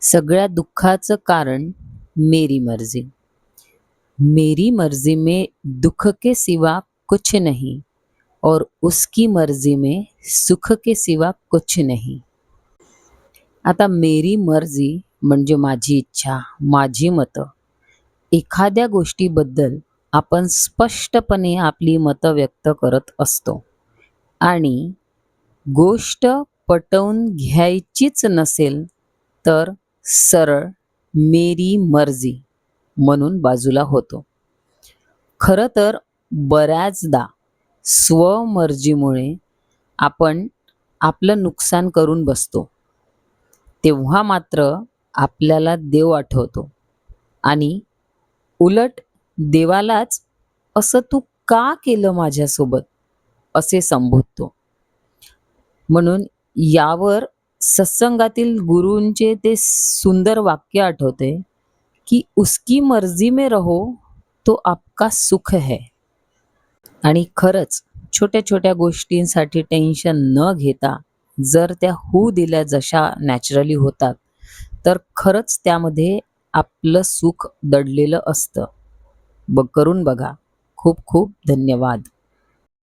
सगळ्या दुःखाचं कारण मेरी मर्जी। मेरी मर्जी में दुख के सिवा कुछ नहीं और उसकी मर्जी में सुख के सिवा कुछ नहीं। आता मेरी मर्जी म्हणजे माझी इच्छा, माझी मतं। एखाद्या गोष्टीबद्दल आपण स्पष्टपणे आपली मतं व्यक्त करत असतो आणि गोष्ट पटवून घ्यायचीच नसेल तर सरळ मेरी मर्जी म्हणून बाजूला होतो। खरं तर बऱ्याचदा स्वमर्जीमुळे आपण आपलं नुकसान करून बसतो। तेव्हा मात्र आपल्याला देव आठवतो आणि उलट देवालाच असं तू का केलं माझ्यासोबत असे संबोधतो। म्हणून यावर सत्संगातील गुरूंचे ते सुंदर वाक्य आठवते की उसकी मर्जी में रहो तो आपका सुख है। आणि खरंच छोट्या छोट्या गोष्टींसाठी टेन्शन न घेता जर त्या होऊ दिल्या जशा नॅचरली होतात तर खरंच त्यामध्ये आपलं सुख दडलेलं असतं। करून बघा। खूप खूप धन्यवाद।